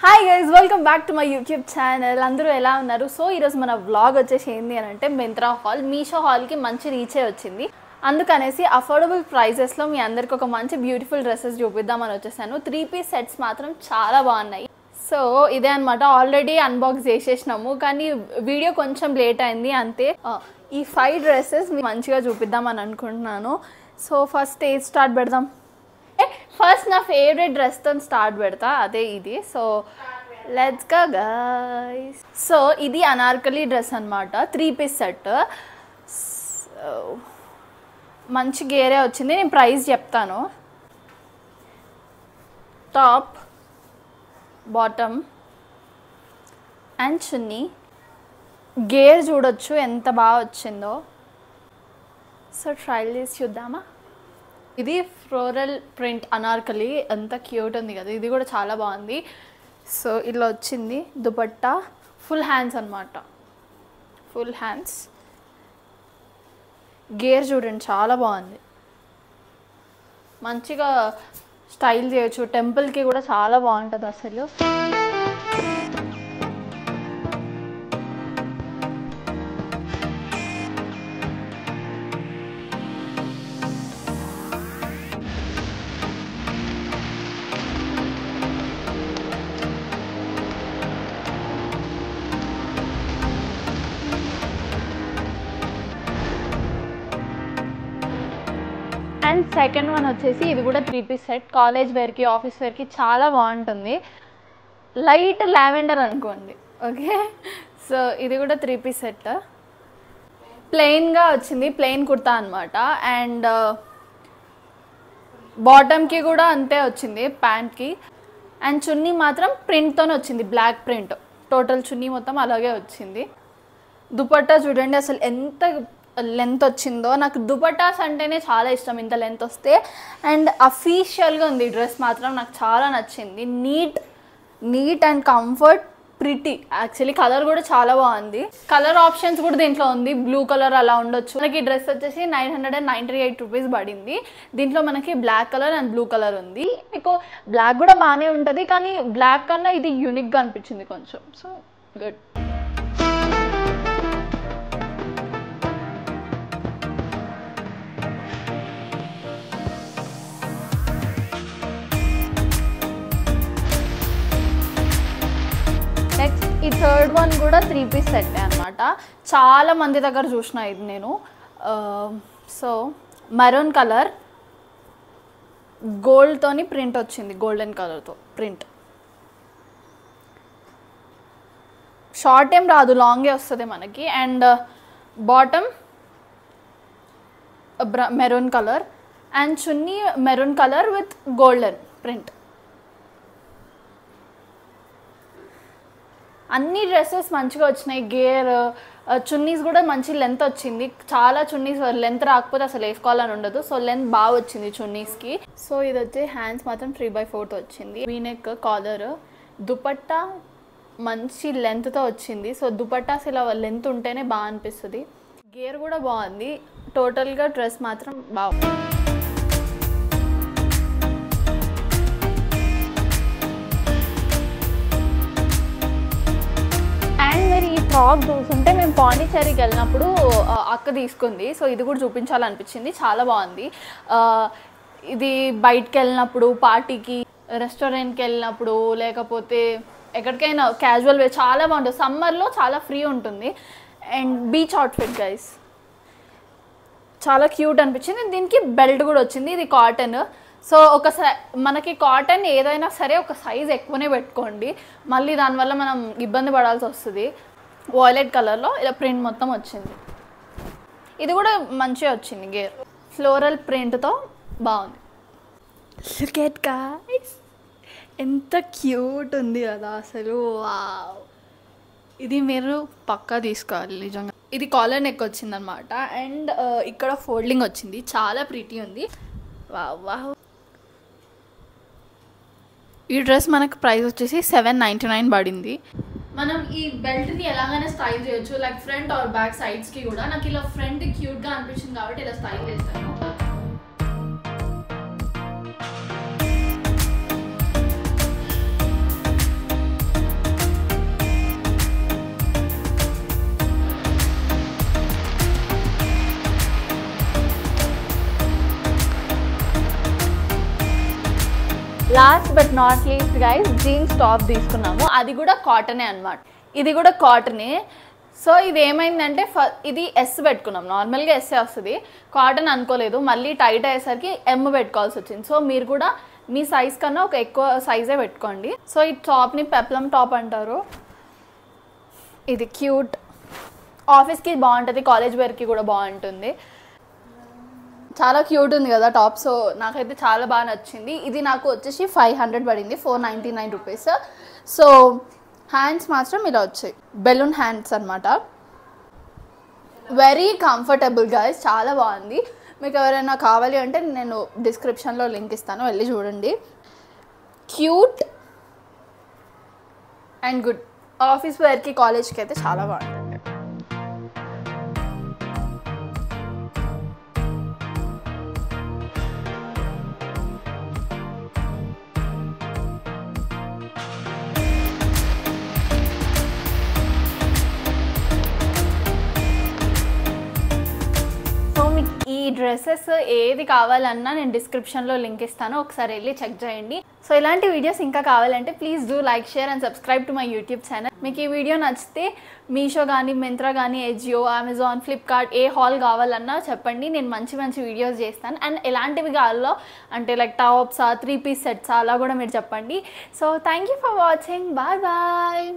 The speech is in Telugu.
Hi guys, welcome back to my YouTube channel. అందరూ ఎలా ఉన్నారు? సో ఈరోజు మన వ్లాగ్ వచ్చేసి ఏంటి అని అంటే మింత్రా హాల్, మీషో హాల్కి మంచి రీచే వచ్చింది. అందుకనేసి అఫోర్డబుల్ ప్రైజెస్లో మీ అందరికి ఒక మంచి బ్యూటిఫుల్ డ్రెస్సెస్ చూపిద్దామని వచ్చేసాను. 3 పీస్ సెట్స్ మాత్రం చాలా బాగున్నాయి. సో ఇదే అనమాట, ఆల్రెడీ అన్బాక్స్ చేసేసినాము కానీ వీడియో కొంచెం లేట్ అయింది అంతే. ఈ 5 డ్రెస్సెస్ మంచిగా చూపిద్దామని అనుకుంటున్నాను. సో ఫస్ట్ ఏది స్టార్ట్ పెడదాం? ఫస్ట్ నా ఫేవరెట్ డ్రెస్తో స్టార్ట్ పెడతా, అదే ఇది. So let's go guys. So ఇది అనార్కలి డ్రెస్ అనమాట, 3 పీస్ సెట్. మంచి గేరే వచ్చింది, నేను ప్రైస్ చెప్తాను. Top, bottom and chunni. Gear చూడొచ్చు ఎంత బాగా వచ్చిందో. సో ట్రైల్ చేసి చూద్దామా? ఇది ఫ్లోరల్ ప్రింట్ అనార్కలి, ఎంత క్యూట్ ఉంది కదా, ఇది కూడా చాలా బాగుంది. సో ఇలా వచ్చింది దుపట్టా, ఫుల్ హ్యాండ్స్ అనమాట, ఫుల్ హ్యాండ్స్. గేర్ చూడండి చాలా బాగుంది, మంచిగా స్టైల్ చేయొచ్చు, టెంపుల్కి కూడా చాలా బాగుంటుంది అసలు. అండ్ సెకండ్ వన్ వచ్చేసి ఇది కూడా 3 పీస్ సెట్, కాలేజ్ వేర్కి ఆఫీస్ వేర్కి చాలా బాగుంటుంది. లైట్ లావెండర్ అనుకోండి, ఓకే. సో ఇది కూడా 3 పీస్ సెట్, ప్లెయిన్గా వచ్చింది, ప్లెయిన్ కుర్తా అనమాట. అండ్ బాటమ్కి కూడా అంతే వచ్చింది, ప్యాంట్కి. అండ్ చున్నీ మాత్రం ప్రింట్తోనే వచ్చింది, బ్లాక్ ప్రింట్. టోటల్ చున్నీ మొత్తం అలాగే వచ్చింది. దుపట్టా చూడండి అసలు ఎంత లెంత్ వచ్చిందో. నాకు దుపట్టాస్ అంటేనే చాలా ఇష్టం, ఇంత లెంత్ వస్తే. అండ్ అఫీషియల్గా ఉంది ఈ డ్రెస్ మాత్రం, నాకు చాలా నచ్చింది. Neat and comfort, pretty. Actually colour కూడా చాలా బాగుంది. కలర్ ఆప్షన్స్ కూడా దీంట్లో ఉంది, బ్లూ కలర్ అలా ఉండొచ్చు. మనకి ఈ డ్రెస్ వచ్చేసి 998 రూపీస్ పడింది. దీంట్లో మనకి black colour and blue colour ఉంది. మీకు బ్లాక్ కూడా బాగానే ఉంటుంది కానీ బ్లాక్ కన్నా ఇది యూనిక్గా అనిపించింది కొంచెం. So good. నెక్స్ట్ ఈ థర్డ్ వన్ కూడా 3 పీస్ సెట్ అనమాట. చాలా మంది దగ్గర చూసిన ఇది నేను. సో మెరూన్ కలర్, గోల్డ్తోని ప్రింట్ వచ్చింది, గోల్డెన్ కలర్తో ప్రింట్. షార్ట్ ఏం రాదు, లాంగే వస్తుంది మనకి. And bottom maroon colour and chunni maroon colour with golden print. అన్ని డ్రెస్సెస్ మంచిగా వచ్చినాయి. గేర్, చున్నీస్ కూడా మంచి లెంత్ వచ్చింది. చాలా చున్నీస్ లెంత్ రాకపోతే అసలు వేసుకోవాలని ఉండదు. సో లెంత్ బాగా వచ్చింది చున్నీస్కి. సో ఇది వచ్చి హ్యాండ్స్ మాత్రం 3/4 వచ్చింది. వీనెక్, కాలర్, దుపట్టా మంచి లెంత్తో వచ్చింది. సో దుపట్టాస్ ఇలా లెంత్ ఉంటేనే బాగా అనిపిస్తుంది. గేర్ కూడా బాగుంది. టోటల్గా డ్రెస్ మాత్రం బాగుంది. ఫ్రాక్ చూస్తుంటే మేము పాండిచేరికి వెళ్ళినప్పుడు అక్క తీసుకుంది. సో ఇది కూడా చూపించాలనిపించింది, చాలా బాగుంది. ఇది బయటికి వెళ్ళినప్పుడు, పార్టీకి, రెస్టారెంట్కి వెళ్ళినప్పుడు, లేకపోతే ఎక్కడికైనా క్యాజువల్ వే చాలా బాగుంటుంది. సమ్మర్లో చాలా ఫ్రీ ఉంటుంది. అండ్ బీచ్ అవుట్ఫిట్ గైస్, చాలా క్యూట్ అనిపించింది. దీనికి బెల్ట్ కూడా వచ్చింది. ఇది కాటన్. సో మనకి కాటన్ ఏదైనా సరే ఒక సైజ్ ఎక్కువనే పెట్టుకోండి, మళ్ళీ దానివల్ల మనం ఇబ్బంది పడాల్సి వస్తుంది. వాయిలెట్ కలర్లో ఇలా ప్రింట్ మొత్తం వచ్చింది. ఇది కూడా మంచిగా వచ్చింది, గేర్ ఫ్లోరల్ ప్రింట్తో బాగుంది. లుక్ ఎట్ గైస్, ఎంత క్యూట్ ఉంది కదా అసలు. ఇది మీరు పక్కా తీసుకోవాలి నిజంగా. ఇది కాలర్ నెక్ వచ్చిందనమాట. అండ్ ఇక్కడ ఫోల్డింగ్ వచ్చింది, చాలా ప్రిటీ ఉంది. వావ్. ఈ డ్రెస్ మనకు ప్రైస్ వచ్చేసి 799 పడింది. మనం ఈ బెల్ట్ని ఎలాగైనా స్టైల్ చేయొచ్చు, లైక్ ఫ్రంట్ ఆర్ బ్యాక్ సైడ్స్కి కూడా. నాకు ఇలా ఫ్రంట్ క్యూట్గా అనిపించింది కాబట్టి ఇలా స్టైల్ చేస్తాను. Last but not least guys jeans top తీసుకున్నాము. అది కూడా కాటనే అనమాట. ఇది కూడా కాటనే. సో ఇది ఏమైందంటే ఇది ఎస్ పెట్టుకున్నాం. నార్మల్గా ఎస్ఏ వస్తుంది, కాటన్ అనుకోలేదు. మళ్ళీ టైట్ అయ్యేసరికి ఎమ్ పెట్టుకోవాల్సి వచ్చింది. సో మీరు కూడా మీ సైజ్ కన్నా ఒక ఎక్కువ సైజే పెట్టుకోండి. సో ఈ టాప్ని పెప్లం టాప్ అంటారు. ఇది క్యూట్, ఆఫీస్కి బాగుంటుంది, కాలేజ్ వేర్కి కూడా బాగుంటుంది. చాలా క్యూట్ ఉంది కదా టాప్. సో నాకైతే చాలా బాగా నచ్చింది. ఇది నాకు వచ్చేసి 500 పడింది, 499 రూపీస్. సో హ్యాండ్స్ మాత్రం ఇలా వచ్చాయి, బెలూన్ హ్యాండ్స్ అనమాట. వెరీ కంఫర్టబుల్ గైస్, చాలా బాగుంది. మీకు ఎవరైనా కావాలి అంటే నేను డిస్క్రిప్షన్లో లింక్ ఇస్తాను, వెళ్ళి చూడండి. Cute and good. ఆఫీస్ వేర్కి కాలేజ్కి అయితే చాలా బాగుంటుంది. ఈ డ్రెస్సెస్ ఏది కావాలన్నా నేను డిస్క్రిప్షన్లో లింక్ ఇస్తాను, ఒకసారి వెళ్ళి చెక్ చేయండి. సో ఇలాంటి వీడియోస్ ఇంకా కావాలంటే please do like, share and subscribe to my YouTube channel. మీకు ఈ వీడియో నచ్చితే మీషో కానీ, మింత్రా కానీ, ఎజియో, అమెజాన్, ఫ్లిప్కార్ట్ ఏ హాల్ కావాలన్నా చెప్పండి, నేను మంచి మంచి వీడియోస్ చేస్తాను. అండ్ ఎలాంటివి కావాలో అంటే లైక్ టాప్సా, 3 పీస్ సెట్సా అలా కూడా మీరు చెప్పండి. So thank you for watching. Bye bye.